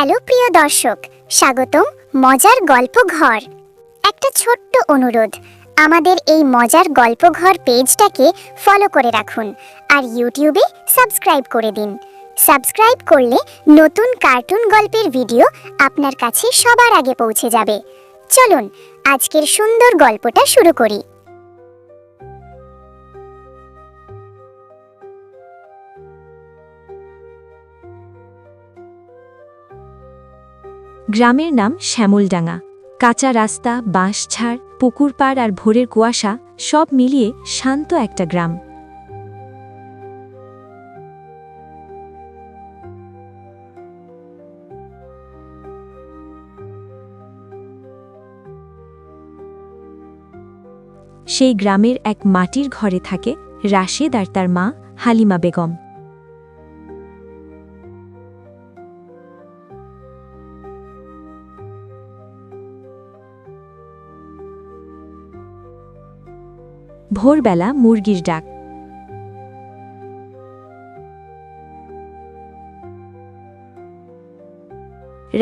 Hello প্রিয় দর্শক, স্বাগতম মজার গল্প ঘর। একটা ছোট্ট অনুরোধ, আমাদের এই মজার গল্প ঘর পেজটাকে ফলো করে রাখুন আর ইউটিউবে সাবস্ক্রাইব করে দিন। সাবস্ক্রাইব করলে নতুন কার্টুন গল্পের ভিডিও আপনার কাছে সবার আগে পৌঁছে যাবে। চলুন আজকের সুন্দর গল্পটা শুরু করি। গ্রামের নাম শ্যামলডাঙ্গা। কাঁচা রাস্তা, বাঁশঝাড়, পুকুর পাড় আর ভোরের কুয়াশা সব মিলিয়ে শান্ত একটা গ্রাম। সেই গ্রামের এক মাটির ঘরে থাকে রাশেদ আর তার মা হালিমা বেগম। ভোরবেলা মুরগির ডাক।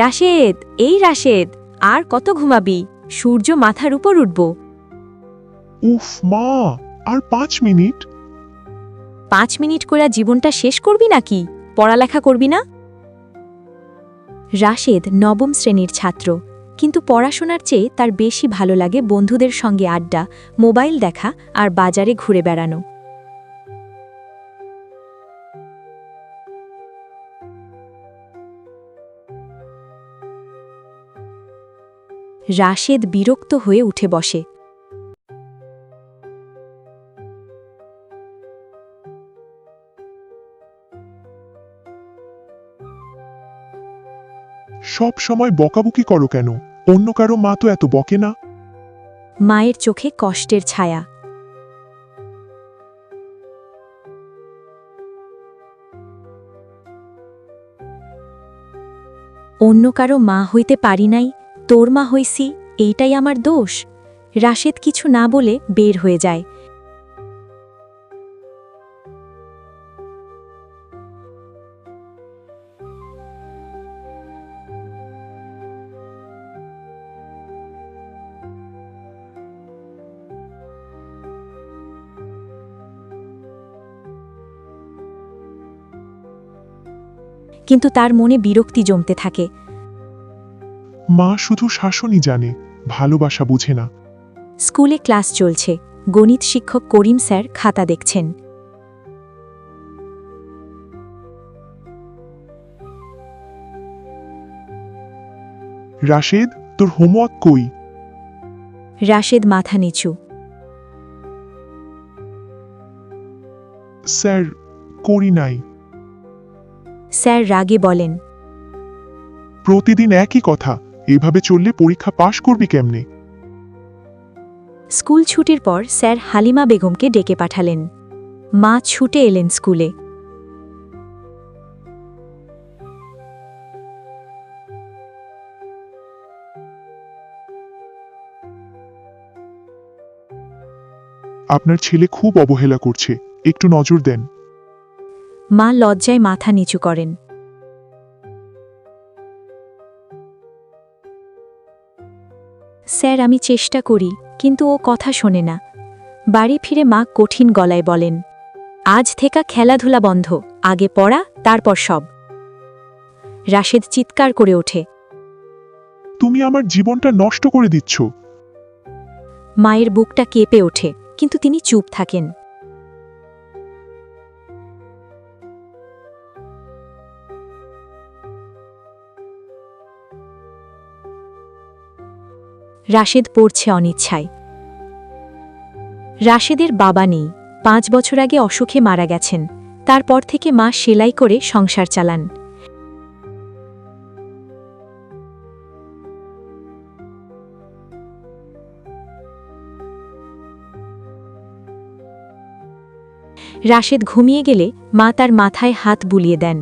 রাশেদ, এই রাশেদ, আর কত ঘুমাবি? সূর্য মাথার উপর উঠব। উফ মা, আর 5 মিনিট। 5 মিনিট করে জীবনটা শেষ করবি নাকি? পড়ালেখা করবি না? রাশেদ নবম শ্রেণীর ছাত্র, কিন্তু পড়াশোনার চেয়ে তার বেশি ভালো লাগে বন্ধুদের সঙ্গে আড্ডা, মোবাইল দেখা আর বাজারে ঘুরে বেড়ানো। রাশেদ বিরক্ত হয়ে উঠে বসে। সব সময় বকাবকি করো কেন? অন্য কারো মা তো এত বকে না। মায়ের চোখে কষ্টের ছায়া। অন্য কারো মা হইতে পারি নাই, তোর মা হইছি, এইটাই আমার দোষ। রাশেদ কিছু না বলে বের হয়ে যায়। কিন্তু তার মনে বিরক্তি জমতে থাকে। মা শুধু শাসনই জানে, ভালোবাসা বুঝে না। স্কুলে ক্লাস চলছে। গণিত শিক্ষক করিম স্যার খাতা দেখছেন। রাশেদ, তোর হোমওয়ার্ক কই? রাশেদ মাথা নিচু। স্যার, করি নাই। স্যার রাগে বলেন, প্রতিদিন একই কথা, এভাবে চললে পরীক্ষা পাশ করবি কেমনে? স্কুল ছুটির পর স্যার হালিমা বেগমকে ডেকে পাঠালেন। মা ছুটে এলেন স্কুলে। আপনার ছেলে খুব অবহেলা করছে, একটু নজর দেন। মা লজ্জায় মাথা নিচু করেন। স্যার, আমি চেষ্টা করি, কিন্তু ও কথা শোনে না। বাড়ি ফিরে মা কঠিন গলায় বলেন, আজ থেকে খেলাধুলা বন্ধ, আগে পড়া, তারপর সব। রাশেদ চিৎকার করে ওঠে। তুমি আমার জীবনটা নষ্ট করে দিচ্ছ। মায়ের বুকটা কেঁপে ওঠে, কিন্তু তিনি চুপ থাকেন। রাশেদ পড়ছে অনিচ্ছায়। রাশেদের বাবা নেই, 5 বছর আগে অসুখে মারা গেছেন। তারপর থেকে মা সেলাই করে সংসার চালান। রাশেদ ঘুমিয়ে গেলে মা তার মাথায় হাত বুলিয়ে দেন।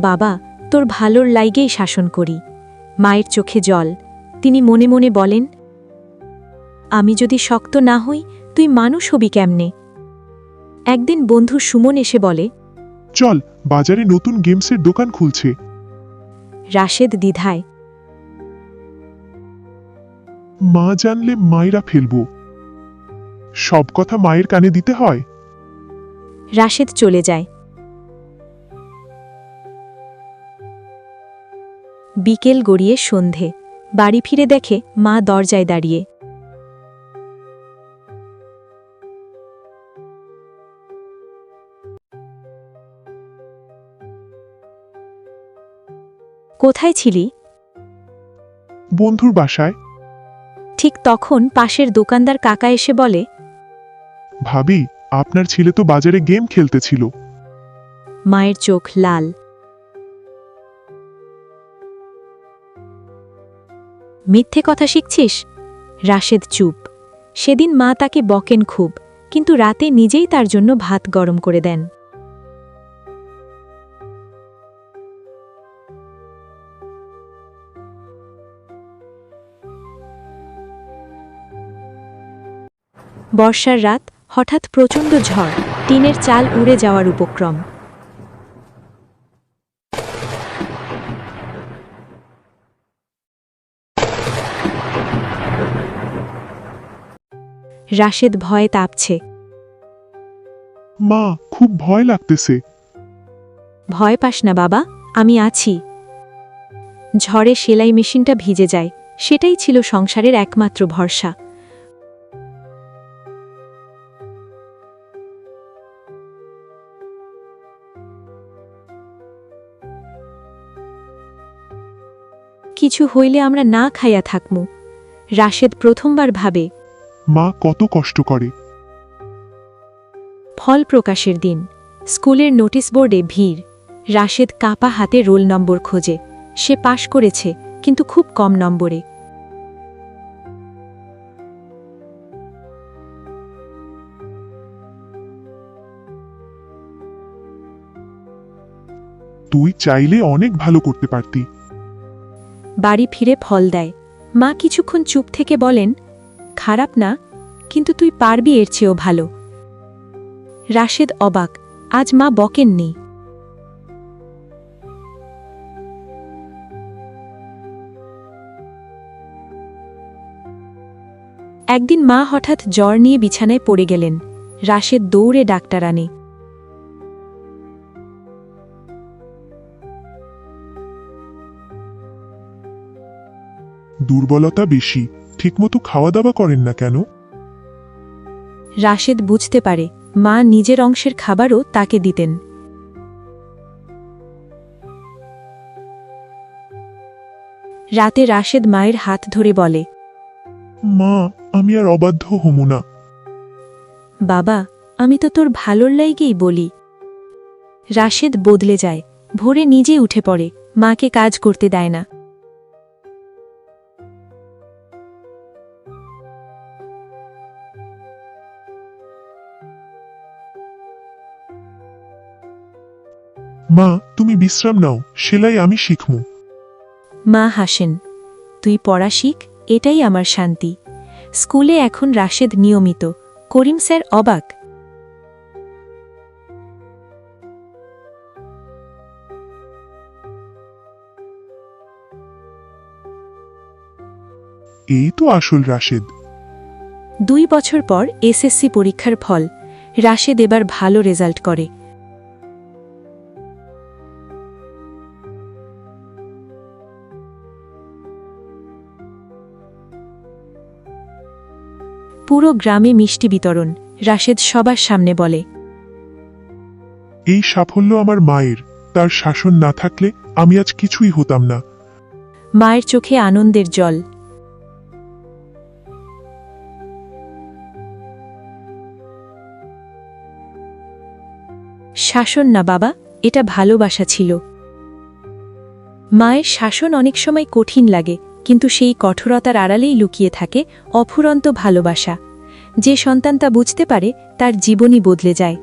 বাবা, তোর ভালোর লাইগেই শাসন করি। মায়ের চোখে জল। তিনি মনে মনে বলেন, আমি যদি শক্ত না হই তুই মানুষ হবি কেমনে? একদিন বন্ধু সুমন এসে বলে। চল, বাজারে নতুন গেমসের দোকান খুলছে। রাশেদ দ্বিধায়। মা জানলে মায়েরা ফেলব। সব কথা মায়ের কানে দিতে হয়। রাশেদ চলে যায়। বিকেল গড়িয়ে সন্ধে। বাড়ি ফিরে দেখে মা দরজায় দাঁড়িয়ে। কোথায় ছিলি? বন্ধুর বাসায়। ঠিক তখন পাশের দোকানদার কাকা এসে বলে। ভাবি, আপনার ছেলে তো বাজারে গেম খেলতেছিল। মায়ের চোখ লাল। মিথ্যে কথা শিখছিস? রাশেদ চুপ। সেদিন মা তাকে বকেন খুব, কিন্তু রাতে নিজেই তার জন্য ভাত গরম করে দেন। বর্ষার রাত, হঠাৎ প্রচণ্ড ঝড়, টিনের চাল উড়ে যাওয়ার উপক্রম। রাশেদ ভয়ে তাপছে। মা, খুব ভয় লাগতেছে। ভয় পাস না বাবা, আমি আছি। ঝড়ে সেলাই মেশিনটা ভিজে যায়, সেটাই ছিল সংসারের একমাত্র ভরসা। কিছু হইলে আমরা না খাইয়া থাকমু। রাশেদ প্রথমবার ভাবে। মা কত কষ্ট করে। ফল প্রকাশের দিন। স্কুলের নোটিশ বোর্ডে ভিড়। রাশেদ কাপা হাতে রোল নম্বর খোঁজে। সে পাশ করেছে, কিন্তু খুব কম নম্বরে। তুই চাইলে অনেক ভালো করতে পারতি। বাড়ি ফিরে ফল দেয়। মা কিছুক্ষণ চুপ থেকে বলেন, খারাপ না, কিন্তু তুই পারবি এর চেয়েও ভালো। রাশেদ অবাক, আজ মা বকেননি। একদিন মা হঠাৎ জ্বর নিয়ে বিছানায় পড়ে গেলেন। রাশেদ দৌড়ে ডাক্তার আনে। দুর্বলতা বেশি, ঠিকমতো খাওয়া দাওয়া করেন না কেন? রাশেদ বুঝতে পারে মা নিজের অংশের খাবারও তাকে দিতেন। রাতে রাশেদ মায়ের হাত ধরে বলে, মা, আমি আর অবাধ্য হমু না। বাবা, আমি তো তোর ভালোর লাইগেই বলি। রাশেদ বদলে যায়। ভোরে নিজে উঠে পড়ে, মাকে কাজ করতে দেয় না। মা, তুমি বিশ্রাম নাও, সেলাই আমি শিখমু। মা হাসেন। তুই পড়া শিখ, এটাই আমার শান্তি। স্কুলে এখন রাশেদ নিয়মিত। করিম স্যার অবাক। এই তো আসল রাশেদ। 2 বছর পর এসএসসি পরীক্ষার ফল। রাশেদ এবার ভালো রেজাল্ট করে। পুরো গ্রামে মিষ্টি বিতরণ। রাশেদ সবার সামনে বলে, এই সাফল্য আমার মায়ের। তার শাসন না থাকলে আমি আজ কিছুই হতাম না। মায়ের চোখে আনন্দের জল। শাসন না বাবা, এটা ভালোবাসা ছিল। মায়ের শাসন অনেক সময় কঠিন লাগে, কিন্তু সেই কঠোরতার আড়ালেই লুকিয়ে থাকে অফুরন্ত ভালোবাসা। যে সন্তান তা বুঝতে পারে, তার জীবনই বদলে যায়।